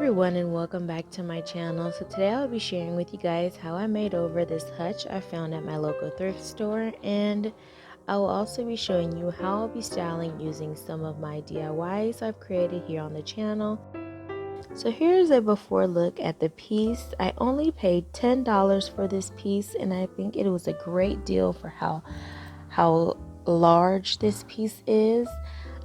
everyone, and welcome back to my channel. So today I'll be sharing with you guys how I made over this hutch I found at my local thrift store, and I will also be showing you how I'll be styling using some of my DIYs I've created here on the channel. So here's a before look at the piece. I only paid $10 for this piece, and I think it was a great deal for how large this piece is.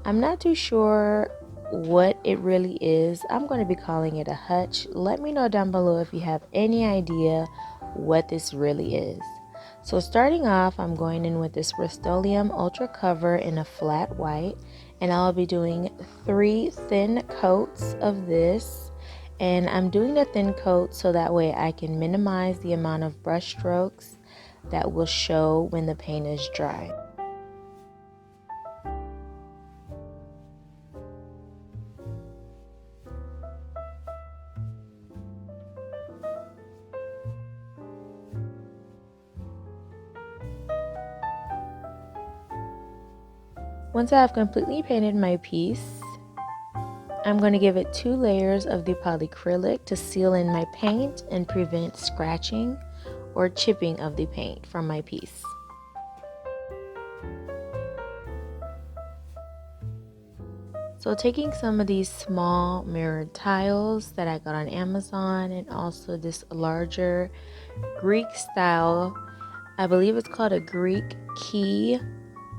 I'm not too sure what it really is. I'm going to be calling it a hutch. Let me know down below if you have any idea what this really is. So starting off, I'm going in with this Rust-Oleum Ultra Cover in a flat white, and I'll be doing 3 thin coats of this. And I'm doing a thin coat so that way I can minimize the amount of brush strokes that will show when the paint is dry. Once I have completely painted my piece, I'm going to give it 2 layers of the polyacrylic to seal in my paint and prevent scratching or chipping of the paint from my piece. So taking some of these small mirrored tiles that I got on Amazon, and also this larger Greek style, I believe it's called a Greek key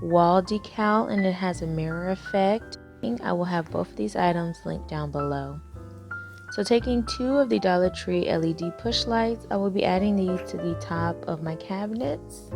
wall decal, and it has a mirror effect. I will have both of these items linked down below. So taking 2 of the Dollar Tree LED push lights, I will be adding these to the top of my cabinets.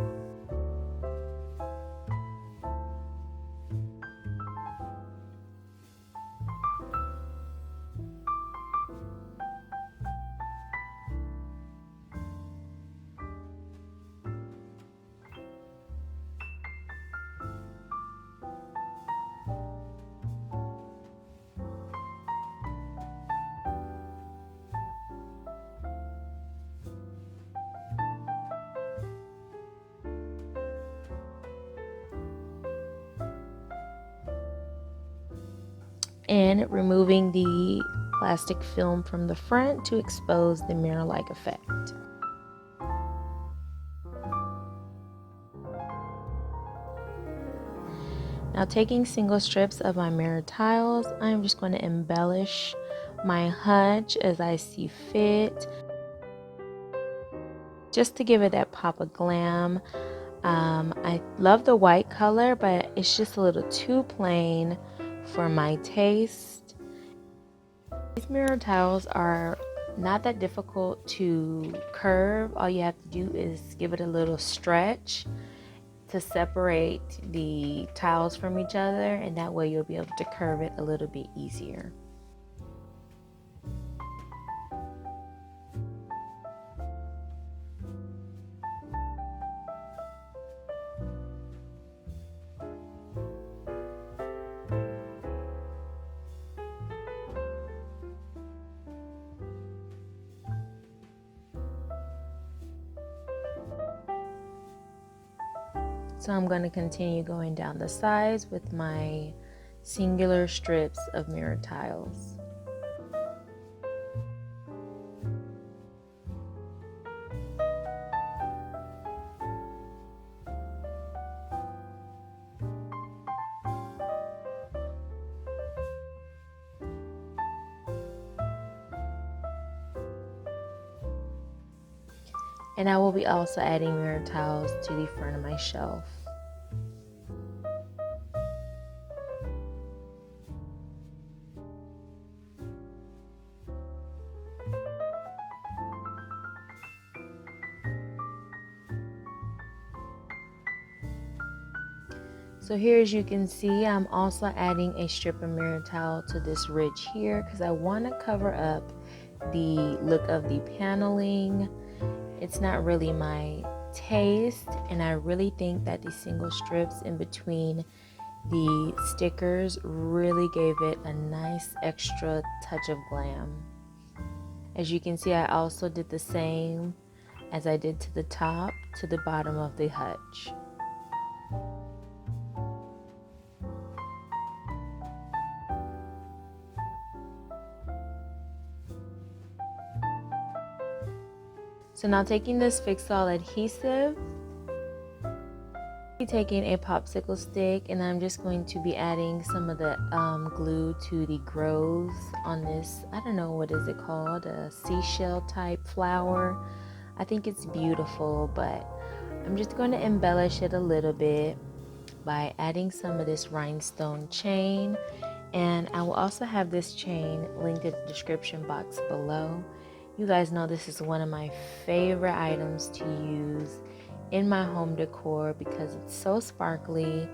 And removing the plastic film from the front to expose the mirror-like effect. Now taking single strips of my mirror tiles, I'm just going to embellish my hutch as I see fit, just to give it that pop of glam. I love the white color, but it's just a little too plain for my taste. These mirror tiles are not that difficult to curve. All you have to do is give it a little stretch to separate the tiles from each other, and that way you'll be able to curve it a little bit easier. So I'm going to continue going down the sides with my singular strips of mirror tiles. And I will be also adding mirror tiles to the front of my shelf. So here, as you can see, I'm also adding a strip of mirror tile to this ridge here because I want to cover up the look of the paneling. It's not really my taste, and I really think that the single strips in between the stickers really gave it a nice extra touch of glam. As you can see, I also did the same as I did to the top to the bottom of the hutch. So now taking this Fix All adhesive, taking a popsicle stick, and I'm just going to be adding some of the glue to the grooves on this, I don't know, what is it called, a seashell type flower. I think it's beautiful, but I'm just going to embellish it a little bit by adding some of this rhinestone chain. And I will also have this chain linked in the description box below. You guys know this is one of my favorite items to use in my home decor because it's so sparkly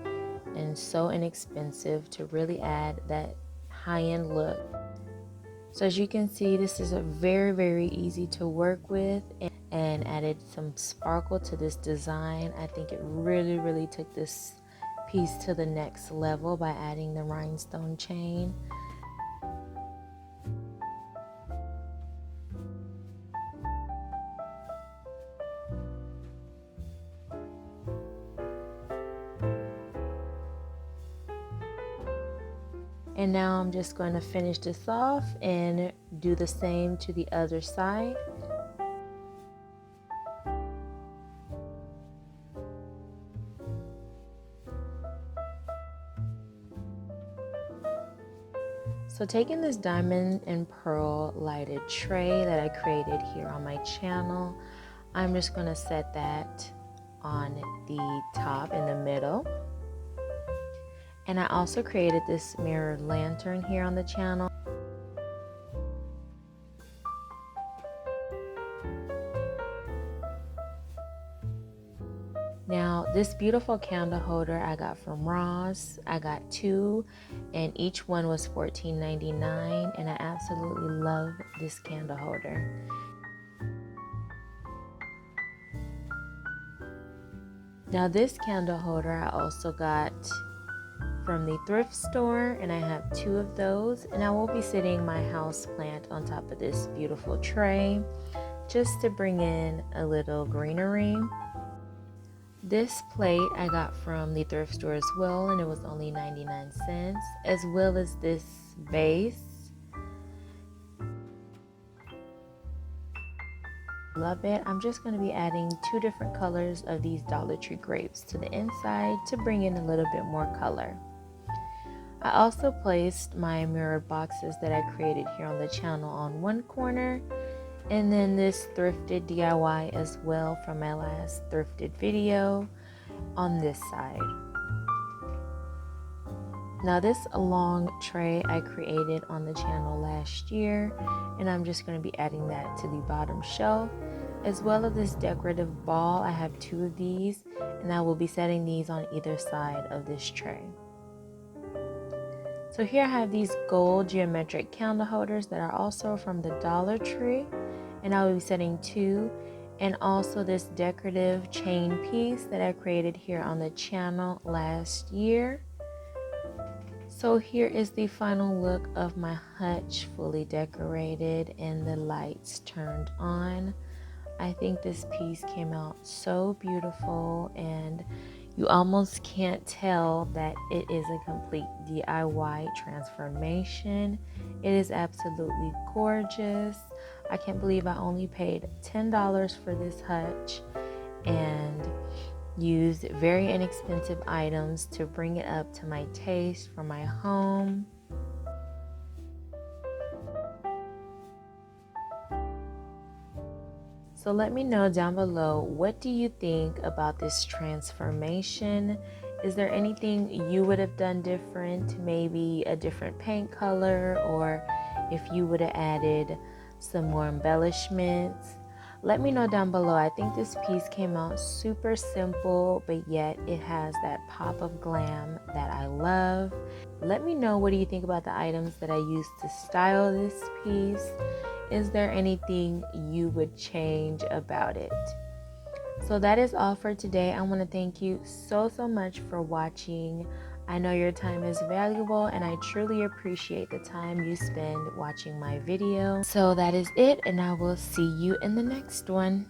and so inexpensive to really add that high-end look. So as you can see, this is a very easy to work with, and added some sparkle to this design. I think it really took this piece to the next level by adding the rhinestone chain. And now I'm just going to finish this off and do the same to the other side. So taking this diamond and pearl lighted tray that I created here on my channel, I'm just going to set that on the top in the middle. And I also created this mirrored lantern here on the channel. Now, this beautiful candle holder I got from Ross. I got 2, and each one was $14.99, and I absolutely love this candle holder. Now, this candle holder I also got from the thrift store, and I have 2 of those, and I will be setting my house plant on top of this beautiful tray just to bring in a little greenery. This plate I got from the thrift store as well, and it was only 99 cents, as well as this vase. Love it. I'm just going to be adding 2 different colors of these Dollar Tree grapes to the inside to bring in a little bit more color. I also placed my mirrored boxes that I created here on the channel on one corner, and then this thrifted DIY as well from my last thrifted video on this side. Now this long tray I created on the channel last year, and I'm just going to be adding that to the bottom shelf, as well as this decorative ball. I have 2 of these, and I will be setting these on either side of this tray. So here I have these gold geometric candle holders that are also from the Dollar Tree, and I will be setting 2, and also this decorative chain piece that I created here on the channel last year. So here is the final look of my hutch, fully decorated and the lights turned on. I think this piece came out so beautiful, and you almost can't tell that it is a complete DIY transformation. It is absolutely gorgeous. I can't believe I only paid $10 for this hutch and used very inexpensive items to bring it up to my taste for my home. So let me know down below, what do you think about this transformation? Is there anything you would have done different? Maybe a different paint color, or if you would have added some more embellishments? Let me know down below. I think this piece came out super simple, but yet it has that pop of glam that I love. Let me know, what do you think about the items that I used to style this piece? Is there anything you would change about it? So that is all for today. I want to thank you so much for watching. I know your time is valuable, and I truly appreciate the time you spend watching my video. So that is it, and I will see you in the next one.